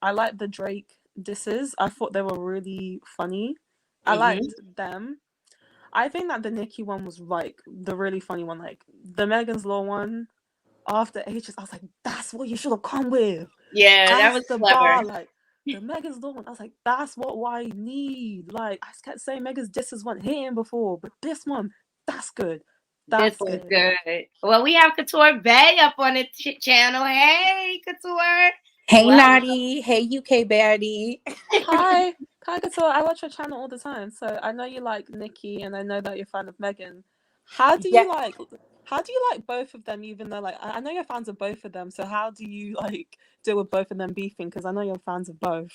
I liked the Drake disses. I thought they were really funny. I Mm-hmm. liked them. I think that the Nicki one was like the really funny one. Like the Megan's Law one after ages, I was like, that's what you should have come with. Yeah, that That's was the clever. bar. Like the Megan's Law one, I was like, that's what I need. Like I kept saying Megan's disses weren't hitting before, but this one, that's good. This That's was good. good. Well, we have Couture Bay up on the channel. Hey, Couture. Hey, Well, Naughty. Hey, UK baddie. Hi, Kagato. I watch your channel all the time, so I know you like Nikki, and I know that you're a fan of Megan. How do Yeah. you like? How do you like both of them? Even though, like, I know you're fans of both of them. So how do you like deal with both of them beefing? Because I know you're fans of both.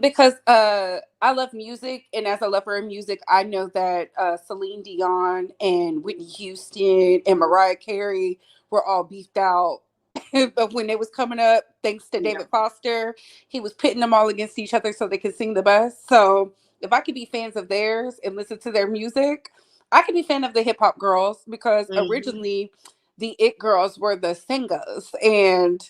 Because I love music, and as a lover of music, I know that Celine Dion and Whitney Houston and Mariah Carey were all beefed out. But when it was coming up, thanks to yeah. David Foster, he was pitting them all against each other so they could sing the best. So if I could be fans of theirs and listen to their music, I could be fan of the hip hop girls because Mm-hmm. originally the it girls were the singers and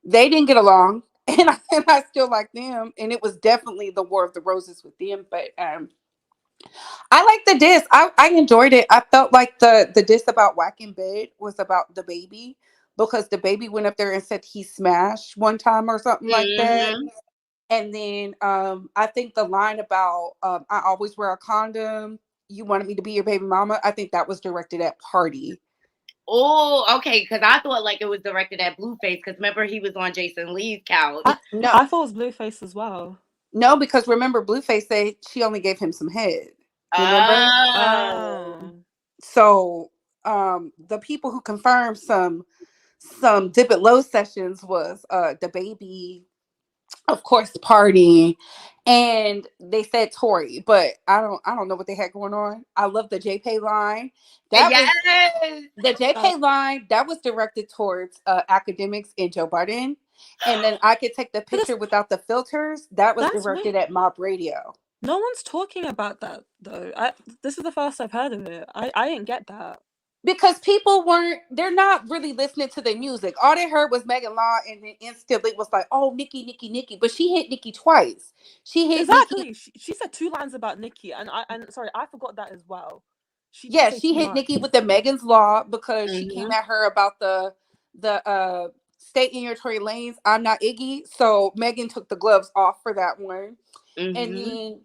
they didn't get along. And I still like them, and it was definitely the War of the Roses with them. But I like the diss. I enjoyed it. I felt like the diss about Whack in Bed was about the baby because the baby went up there and said he smashed one time or something like that. Mm-hmm. And then I think the line about I always wear a condom. You wanted me to be your baby mama. I think that was directed at Party. Oh, okay. Because I thought like it was directed at Blueface. Because remember he was on Jason Lee's couch. I No, I thought it was Blueface as well. no, because remember Blueface said she only gave him some head. Remember? Oh. Oh, So the people who confirmed some dip it low sessions was the baby, of course, Party, and they said Tori, but I don't know what they had going on. I love the JP line. That was Yes. the uh, JP line that was directed towards academics and Joe Budden. And then I could take the but picture without the filters. That was that's directed weird. at Mob Radio. No one's talking about that though. This is the first I've heard of it. I didn't get that. Because people they're not really listening to the music. All they heard was Megan Law, and then instantly was like, oh, Nikki, Nikki, Nikki. But she hit Nikki twice. She hit Nikki. Exactly. She said two lines about Nikki, and sorry, I forgot that as well. She did Yeah, say she two hit Nikki lines. with the Megan's Law because she came Mm-hmm. at her about the stay in your Tory lanes. I'm not Iggy. So Megan took the gloves off for that one. And Mm-hmm. then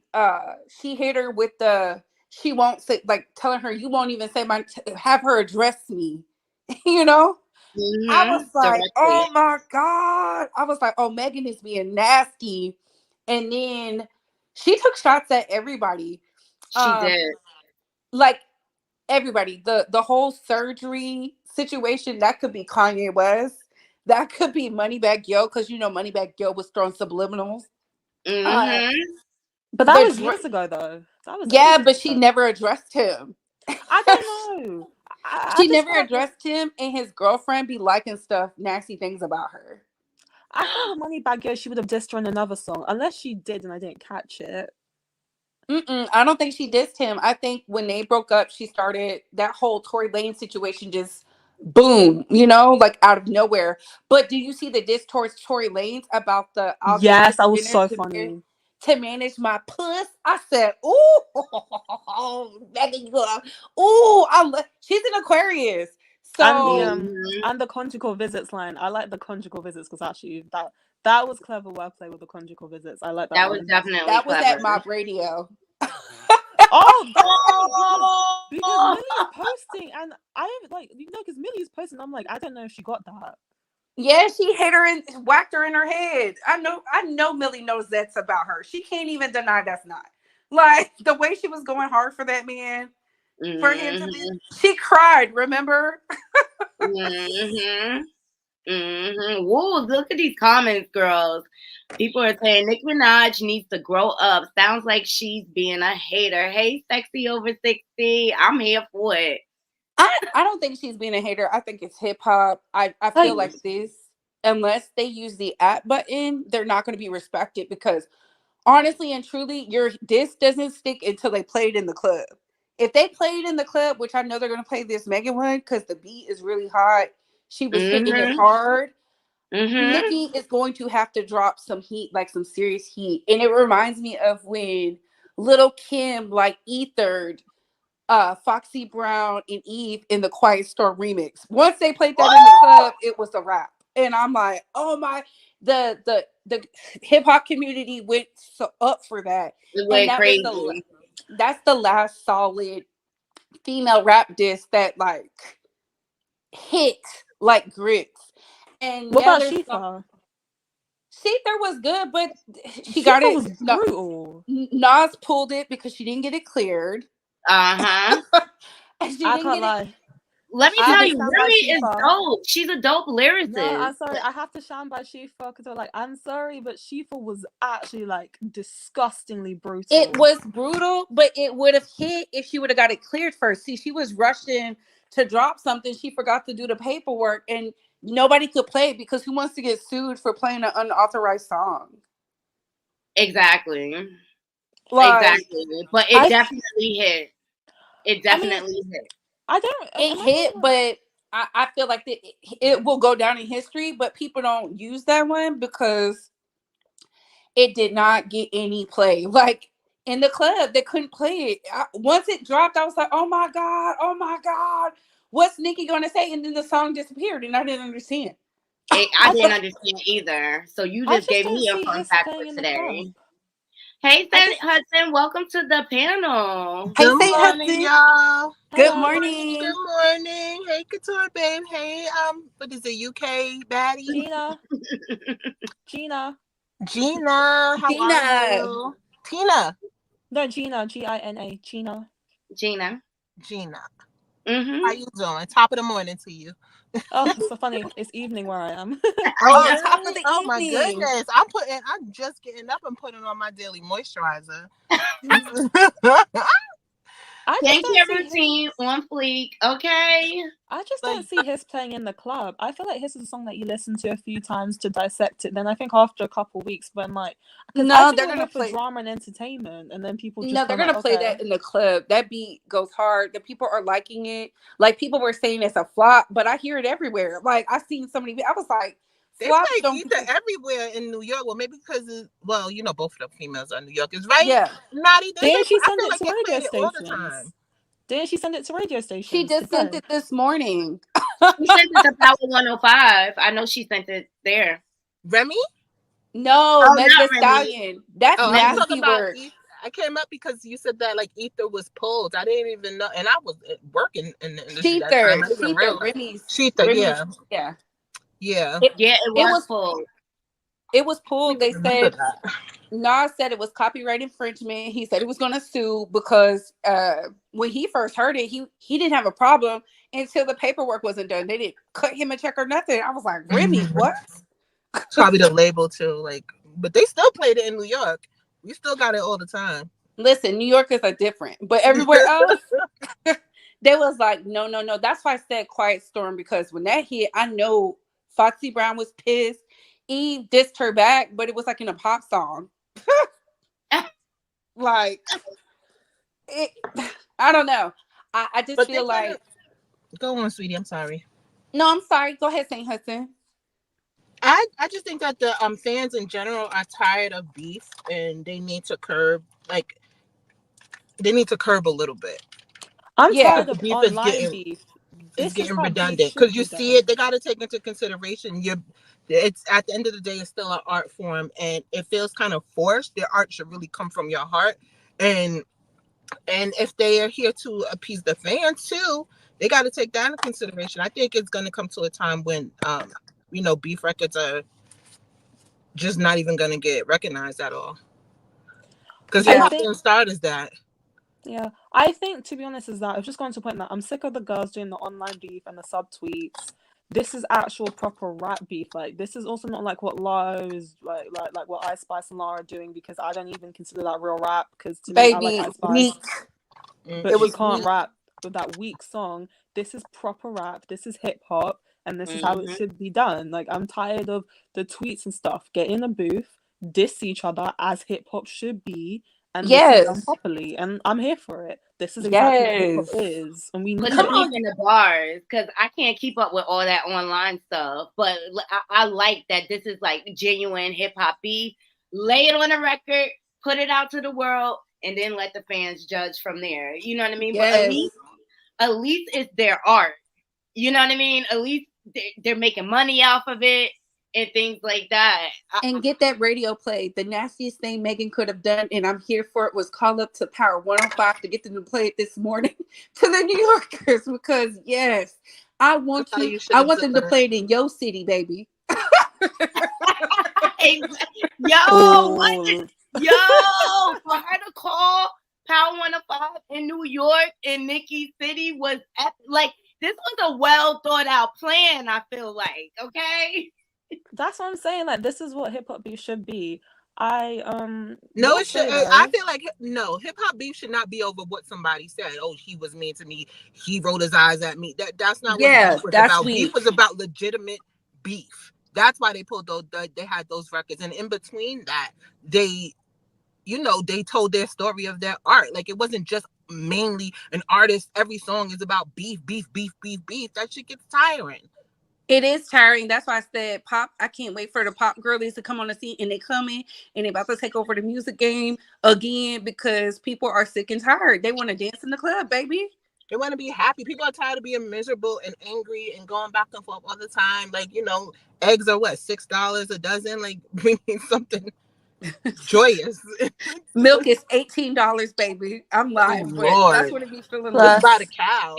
she hit her with the she won't say, like, telling her you won't even say my have her address me. You know? I was Mm-hmm. like, Directly. oh my God. I was like, oh, Megan is being nasty. And then she took shots at everybody. She Um, did. like everybody. The whole surgery situation, that could be Kanye West. That could be Moneybag Yo, because you know Moneybag Yo was throwing subliminals. Uh Mm-hmm. But that the was dr- years ago, though. That was yeah, ages but she ago. never addressed him. I don't know. I She just never feel like addressed him, and his girlfriend be liking stuff, nasty things about her. I feel like with Moneybag Yo, she would have dissed her in another song, unless she did and I didn't catch it. I don't think she dissed him. I think when they broke up, she started that whole Tory Lane situation just boom, like out of nowhere. But do you see the diss towards Tory Lanez about the I'll get Yes, Chris that was Jenner so to funny. manage my puss? I said, ooh, Megan, ooh, she's an Aquarius. And So Mm-hmm. and the conjugal visits line. I like the conjugal visits because actually that was clever wordplay with the conjugal visits. I like that That was one. definitely that was clever. at Mob Radio. Oh, that's why because Oh, Millie's posting and I like because Millie's posting. I'm like I don't know if she got that. Yeah, she hit her and whacked her in her head. I know Millie knows that's about her. She can't even deny that's not. Like the way she was going hard for that man, for him to be mm-hmm. she cried, remember? Mm-hmm. Mm-hmm. Whoa, look at these comments, girls. People are saying Nicki Minaj needs to grow up. Sounds like she's being a hater. Hey, sexy over 60. I'm here for it. I don't think she's being a hater. I think it's hip hop. I feel Like like this, unless they use the at button, they're not gonna be respected because honestly and truly, your disc doesn't stick until they play it in the club. If they play it in the club, which I know they're gonna play this Megan one because the beat is really hot, she was hitting it Mm-hmm. hard. Mm-hmm. Nicki is going to have to drop some heat, like some serious heat. And it reminds me of when Little Kim like ethered Foxy Brown and Eve in the Quiet Storm remix. Once they played that in the club, it was a wrap. And I'm like, oh my, the hip hop community went so up for that. It And went crazy. that's the last solid female rap disc that like hit like grits. And What yeah, about there's Shifa? Sheether was good, but she got Shifa it. was brutal. Nas pulled it because she didn't get it cleared. Uh-huh. And she I didn't can't get it. lie. Let me I tell did you, stand by Remy is Shifa. dope. She's a dope lyricist. No, I'm sorry. I have to stand by Shifa because they're like, I'm sorry, but Shifa was actually like disgustingly brutal. It was brutal, but it would have hit if she would have got it cleared first. See, she was rushing to drop something. She forgot to do the paperwork, and nobody could play it because who wants to get sued for playing an unauthorized song? Exactly. Like, Exactly. But it definitely hit. It definitely hit. I don't. it hit, but I feel like it will go down in history, but people don't use that one because it did not get any play. Like in the club, they couldn't play it. Once it dropped, I was like, oh my God, what's Nicki gonna say? And then the song disappeared, and I didn't understand. I didn't understand either. So you just gave me a fun fact for today. Hey, Hudson, welcome to the panel. Hey, Good morning, y'all. Good morning. Good morning. Hey, Couture babe. Hey, what is it, UK baddie? Gina. How are you? Tina. No, Gina. Gina. Gina. Mm-hmm. How you doing? Top of the morning to you. Oh, so funny. It's evening where I am. Top of the evening. My goodness. I'm just getting up and putting on my daily moisturizer. Skincare routine on fleek, okay? I just don't see Hiss playing in the club. I feel like Hiss is a song that you listen to a few times to dissect it. Then I think after a couple weeks, when like, no, they're gonna play drama and entertainment, and then people just they're gonna play that in the club. That beat goes hard. The people are liking it. Like people were saying it's a flop, but I hear it everywhere. Like I seen so many. I was like, they play Ether everywhere in New York. Well, maybe because both of the females are New Yorkers, right? Yeah. Naughty. Didn't she send it to radio stations? Didn't she send it to radio stations? She just sent it this morning. She sent it to Power 105. I know she sent it there. Remy? No, Meg Thee Stallion. That's nasty work. I came up because you said that like Ether was pulled. I didn't even know, and I was working in the industry. Sheether, yeah. It was pulled. It was pulled. They said Nas said it was copyright infringement. He said he was going to sue because when he first heard it, he didn't have a problem until the paperwork wasn't done. They didn't cut him a check or nothing. I was like, Remy, what? Probably the label too, but they still played it in New York. We still got it all the time. Listen, New Yorkers are different, but everywhere else, they was like, no. That's why I said Quiet Storm, because when that hit, I know Foxy Brown was pissed. Eve dissed her back, but it was like in a pop song. Like, I don't know. I just feel like. Go on, sweetie. I'm sorry. No, I'm sorry. Go ahead, St. Hudson. I just think that the fans in general are tired of beef, and they need to curb a little bit. I'm tired of online beef. It's getting redundant because you see it. They got to take into consideration it's at the end of the day, it's still an art form, and it feels kind of forced. Their art should really come from your heart, and if they are here to appease the fans too, they got to take that into consideration. I think it's going to come to a time when beef records are just not even going to get recognized at all, because hip hop didn't start as that. Yeah, I think, to be honest, is that I've just gone to a point that I'm sick of the girls doing the online beef and the subtweets. This is actual proper rap beef. Like, this is also not like what Lara is like what Ice Spice and Lara are doing, because I don't even consider that real rap. Because to me, I like Ice Spice, but she can't rap with that weak song. This is proper rap. This is hip hop, and this is how it should be done. Like, I'm tired of the tweets and stuff. Get in a booth, diss each other as hip hop should be, and this is done Yes. properly, and I'm here for it. This is exactly what hip hop Yes. is, and we Put need the Come it. beef on. in the bars because I can't keep up with all that online stuff. But I like that this is like genuine hip hop beef. Lay it on a record, put it out to the world, and then let the fans judge from there. You know what I mean? But Yes. at least it's their art. You know what I mean? At least they're making money off of it and things like that. And get that radio play. The nastiest thing Megan could have done, and I'm here for it, was call up to Power 105 to get them to play it this morning to the New Yorkers, because yes, I want That's how you. you should I have want them to done it. play it in your city, baby. Yo, what? Oh, Yo, for her to call Power 105 in New York in Nikki City was like, this was a well thought out plan, I feel like. Okay. that's what I'm saying. Like, this is what hip hop beef should be. I No, will it should. say I though, feel like no hip hop beef should not be over what somebody said. Oh, he was mean to me. He rolled his eyes at me. That's not what Yeah, beef was that's about. weak. Beef was about legitimate beef. That's why they pulled those. They had those records, and in between that, they, they told their story of their art. Like, it wasn't just mainly an artist. Every song is about beef, beef, beef, beef, beef. That shit gets tiring. It is tiring. That's why I said pop. I can't wait for the pop girlies to come on the scene, and they coming and they about to take over the music game again, because people are sick and tired. They want to dance in the club, baby. They want to be happy. People are tired of being miserable and angry and going back and forth all the time. Like, eggs are what, $6 a dozen? Like, we need something joyous. Milk is $18, baby. I'm lying, but Lord. that's what it be feeling Plus- like. Just buy the cow.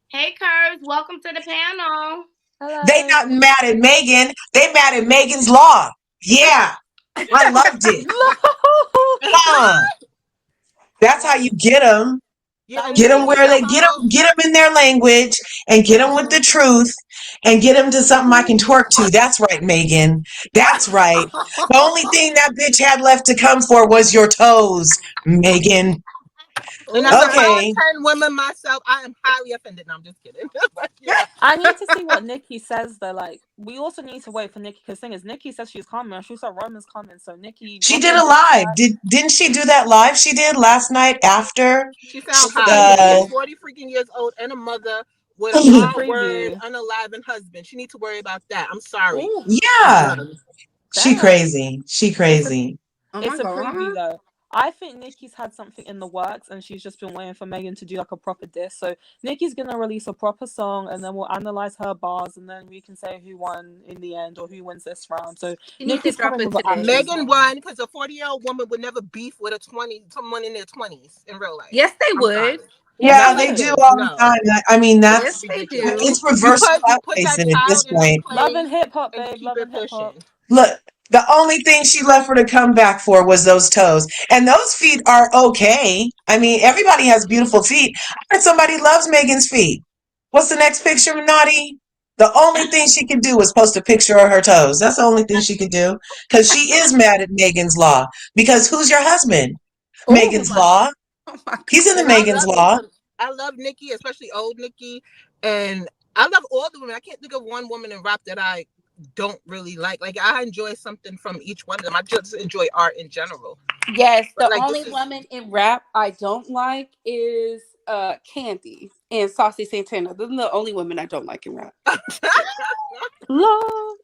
Hey, Curves, welcome to the panel. hello. They not mad at Megan. They mad at Megan's Law. Yeah, I loved it. That's how you get them. Yeah, Get them where they get them in their language, and get them with the truth, and get them to something I can twerk to. That's right, Megan. That's right. The only thing that bitch had left to come for was your toes, Megan. And as a Okay. 10 women myself, I am highly offended. No, I'm just kidding. But yeah. I need to see what Nikki says though. Like, we also need to wait for Nikki, because thing is, Nikki says she's coming. She said Roman's coming, so Nikki. She did a live. Didn't she do that live she did last night after? She sounds high. She's 40 freaking years old and a mother with an R-word, unaliving husband. She needs to worry about that. I'm sorry. Ooh. Yeah. She Damn. crazy. She crazy. It's a preview though. I think Nikki's had something in the works, and she's just been waiting for Megan to do like a proper diss. So Nikki's gonna release a proper song, and then we'll analyze her bars, and then we can say who won in the end or who wins this round. So Nikki's coming with an Megan won because a 40-year-old woman would never beef with someone in their 20s in real life. Yes, they would. Yeah, they do all the time. I mean, that's Yes, they do. it's reverse facing at this point. Love and hip hop, babe. Love and hip hop. Look, the only thing she left for to come back for was those toes. And those feet are okay. I mean, everybody has beautiful feet. I heard somebody loves Megan's feet. What's the next picture, Naughty? The only thing she could do was post a picture of her toes. That's the only thing she could do. Because she is mad at Megan's Law. Because who's your husband? Megan's Law. He's in the Megan's Law. I love Nikki, especially old Nikki. And I love all the women. I can't think of one woman in rap that I don't really like. Like, I enjoy something from each one of them. I just enjoy art in general. Yes, But, the like, only woman in rap I don't like is Candy and Saucy Santana. Those are the only women I don't like in rap. Love.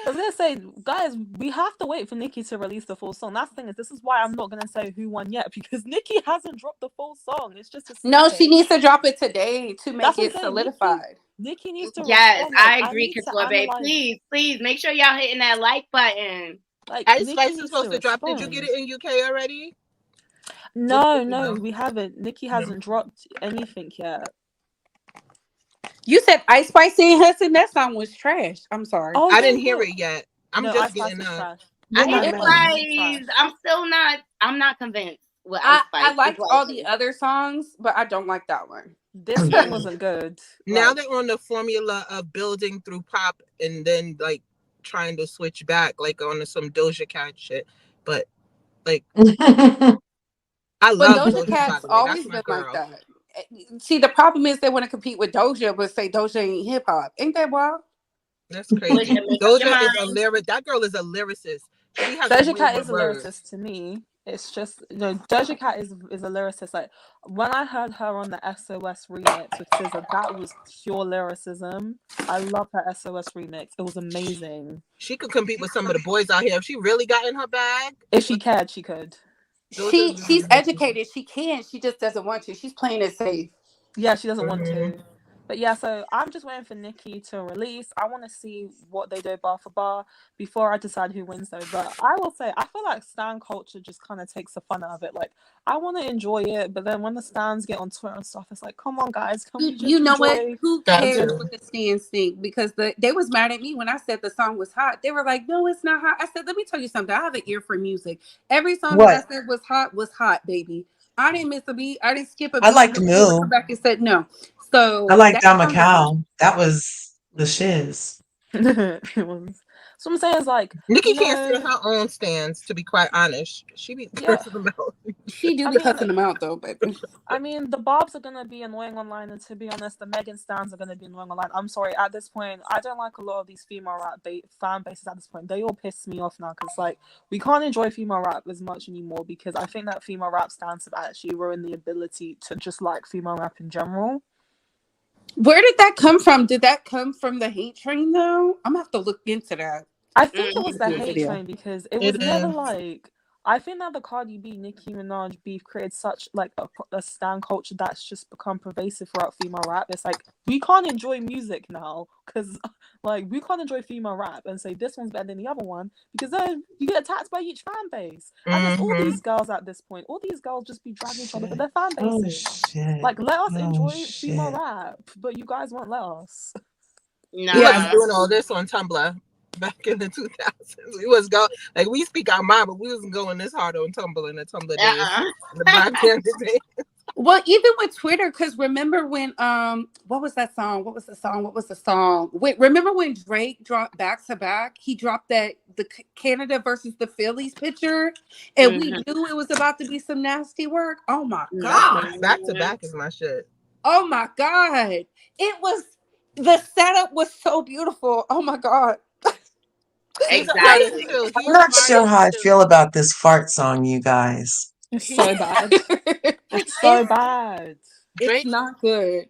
I was gonna say, guys, we have to wait for Nikki to release the full song. That's the thing, is this is why I'm not gonna say who won yet, because Nikki hasn't dropped the full song. It's just no, she needs to drop it today to make it solidified. Nikki needs to. Yes, I like, agree, Couture Babe. Please make sure y'all hitting that like button. Like, Ice Spice is supposed to drop. Did you get it in UK already? No, we haven't. Nikki hasn't dropped anything yet. You said Ice Spice and Hudson. That song was trash. I'm sorry. Oh, I didn't hear it yet. I'm No, just Ice Spice getting is up. trash. I'm not convinced. I liked all the other songs, but I don't like that one. This one wasn't good. Now they're on the formula of building through pop and then like trying to switch back, like on some Doja Cat shit. But like, I love Doja Cat's always been like that. See, the problem is they want to compete with Doja, but say Doja ain't hip hop. Ain't that wild? That's crazy. Doja is a lyric. That girl is a lyricist. She has a Doja way Cat with is a words. lyricist to me. It's just, Doja Cat is a lyricist. Like when I heard her on the SOS remix with SZA, that was pure lyricism. I love her SOS remix. It was amazing. She could compete with some of the boys out here if she really got in her bag. If she cared, she could. She's educated. She can. She just doesn't want to. She's playing it safe. Yeah, she doesn't want Mhm. to. But yeah, so I'm just waiting for Nicki to release. I want to see what they do bar for bar before I decide who wins though. But I will say, I feel like stan culture just kind of takes the fun out of it. Like, I want to enjoy it, but then when the stans get on Twitter and stuff, it's like, come on, guys, can we just You know what? enjoy Who Got cares to. what the stands think? Because they was mad at me when I said the song was hot. They were like, "No, it's not hot." I said, "Let me tell you something. I have an ear for music. Every song that I What? said was hot, baby. I didn't miss a beat. I didn't skip a I beat. liked Nobody ever Moo. come back and said no." I So liked that song was hot. Cow. That was the shiz. it was. So I'm saying is like, Nikki can't stand her own stands, to be quite honest. She be yeah. cursing them out. She do I be mean, cussing them out though, baby. I mean, the Bobs are gonna be annoying online, and to be honest, the Megan stans are gonna be annoying online. I'm sorry, at this point, I don't like a lot of these female rap fan bases at this point. They all piss me off now because like we can't enjoy female rap as much anymore because I think that female rap stans have actually ruined the ability to just like female rap in general. Where did that come from? Did that come from the hate train though? I'm gonna have to look into that. I think it was the Do a hate video. train because it was It never is. like. I think that the Cardi B, Nicki Minaj beef created such like a stan culture that's just become pervasive throughout female rap. It's like we can't enjoy music now because like we can't enjoy female rap and say this one's better than the other one because then you get attacked by each fan base. And there's all these girls at this point. All these girls just be dragging each other for their fan Oh bases. shit. Like let us Oh enjoy female shit. rap, but you guys won't let us. We Yeah. was doing all this on Tumblr back in the 2000s. We was go like we speak our mind, but we wasn't going this hard on Tumblr in the Tumblr days, the Black Panther days. Well, even with Twitter, because remember when what was that song? What was the song? Wait, remember when Drake dropped Back to Back? He dropped the Canada versus the Phillies picture, and we knew it was about to be some nasty work. Oh my god! Back to Back is my shit. Oh my god! The setup was so beautiful. Oh my god! Exactly. I'm not sure how I feel about this fart song, you guys. It's so bad. It's so bad. It's not good.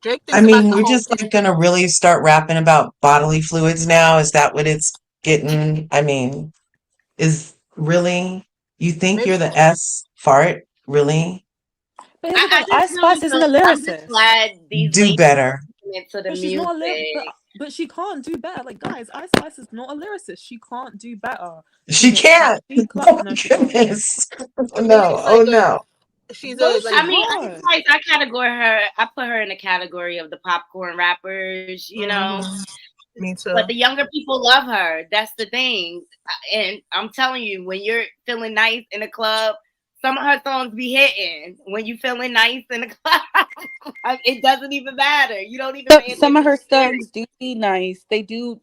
Drake I mean, we're just like gonna really start rapping about bodily fluids now. Is that what it's getting? I mean, is really you think you're the S fart? Really? But here's the thing, Ice Spice isn't a I'm just lyricist. glad these Do ladies better. into the But she's music. not a but she can't do better. Like guys, Ice Spice is not a lyricist. She can't do better. She can't. Oh No, she can't. goodness. No. Oh no. She's No, a she I mean, can't. I categorize her. I put her in the category of the popcorn rappers, you know. Me too. But the younger people love her. That's the thing. And I'm telling you, when you're feeling nice in a club, some of her songs be hitting. When you feeling nice in a club, it doesn't even matter. You don't even. Pay Some of her attention. songs do be nice. They do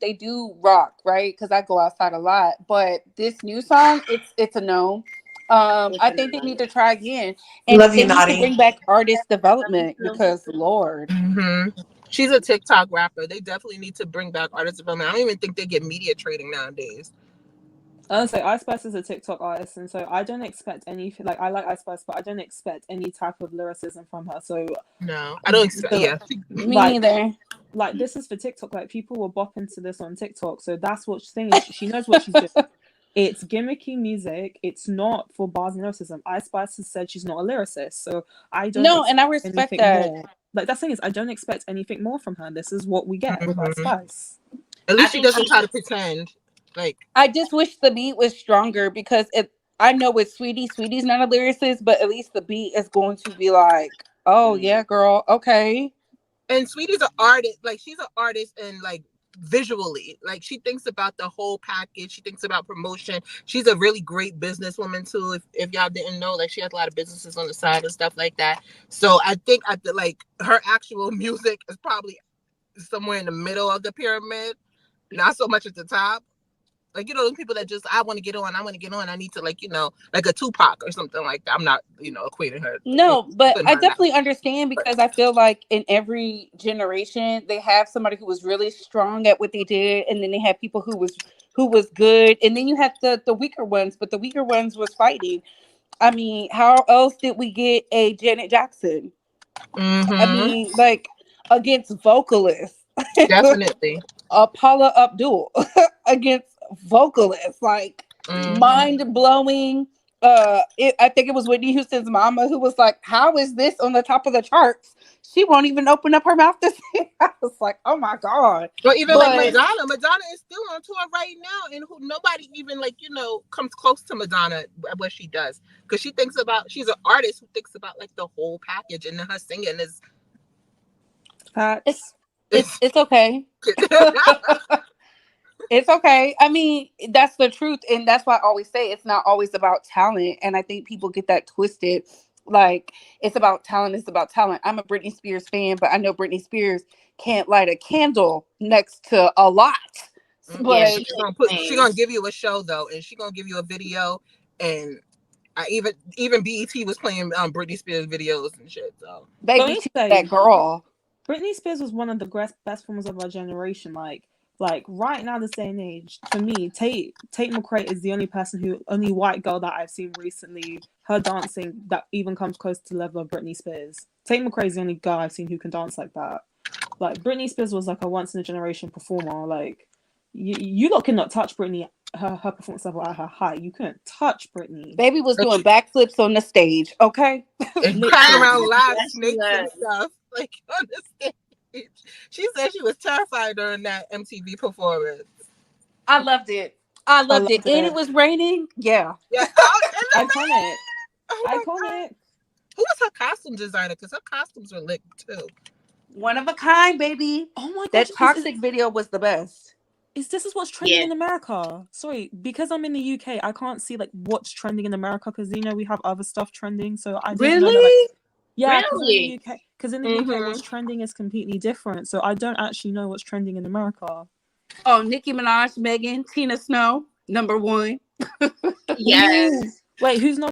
rock, right? Because I go outside a lot. But this new song, it's a no. I think they need to try again, and Love you, they need Naughty. to bring back artist development because Lord, she's a TikTok rapper. They definitely need to bring back artist development. I don't even think they get media trading nowadays. I would say Ice Spice is a TikTok artist, and so I don't expect anything. Like I like Ice Spice, but I don't expect any type of lyricism from her. So no, I don't expect. Yeah, me neither. Like this is for TikTok. Like people will bop into this on TikTok, so that's what she's saying. She knows what she's doing. It's gimmicky music. It's not for bars and lyricism. Ice Spice has said she's not a lyricist, so I don't. No, and I respect that. More. Like that's the thing is, I don't expect anything more from her. This is what we get with Ice Spice. At least she doesn't try to pretend. Like I just wish the beat was stronger because I know with Sweetie's not a lyricist, but at least the beat is going to be like, oh yeah, girl, okay. And Sweetie's an artist. Like she's an artist and like visually, like she thinks about the whole package. She thinks about promotion. She's a really great businesswoman too. If y'all didn't know, like she has a lot of businesses on the side and stuff like that. So I think like her actual music is probably somewhere in the middle of the pyramid, not so much at the top. Like, you know, those people that just, I want to get on, I need to, like, you know, like a Tupac or something like that. I'm not, you know, equating her. No, but I definitely understand because I feel like in every generation, they have somebody who was really strong at what they did. And then they have people who who was good, and then you had the weaker ones, but the weaker ones was fighting. I mean, how else did we get a Janet Jackson? I Mm-hmm. mean, like against vocalists, Definitely. Paula Abdul against vocalists, like Mm-hmm. mind blowing. I think it was Whitney Houston's mama who was like, "How is this on the top of the charts? She won't even open up her mouth to sing." I was like, "Oh my god!" Well, even like But Madonna is still on tour right now, and nobody even comes close to Madonna at what she does, because she's an artist who thinks about like the whole package, and then her singing is Facts. it's okay. It's okay. I mean, that's the truth. And that's why I always say it's not always about talent. And I think people get that twisted. Like, it's about talent. It's about talent. I'm a Britney Spears fan, but I know Britney Spears can't light a candle next to a lot. But Yeah, she's gonna give you a show though, and she's gonna give you a video. And I even BET was playing Britney Spears videos and shit. So baby, she's that girl. Britney Spears was one of the best performers of our generation. Like right now, this day and age, for me, Tate McRae is the only white girl that I've seen recently. Her dancing that even comes close to the level of Britney Spears. Tate McRae is the only girl I've seen who can dance like that. Like Britney Spears was like a once in a generation performer. Like you lot cannot touch Britney. Her performance level at her height. You couldn't touch Britney. Baby was doing backflips on the stage. Okay, and crying around live snakes and stuff like on the stage. She said she was terrified during that MTV performance. I loved it. I loved it. And it was raining. Yeah. Iconic. Iconic. Who was her costume designer? Because her costumes were lit too. One of a kind, baby. Oh my god. That Toxic video was the best. This is what's trending in America. Sorry, because I'm in the UK, I can't see like what's trending in America because we have other stuff trending. So I didn't know that, yeah, because in the UK, what's trending is completely different. So I don't actually know what's trending in America. Oh, Nicki Minaj, Megan, Tina Snow, #1. Yes. Wait, who's not?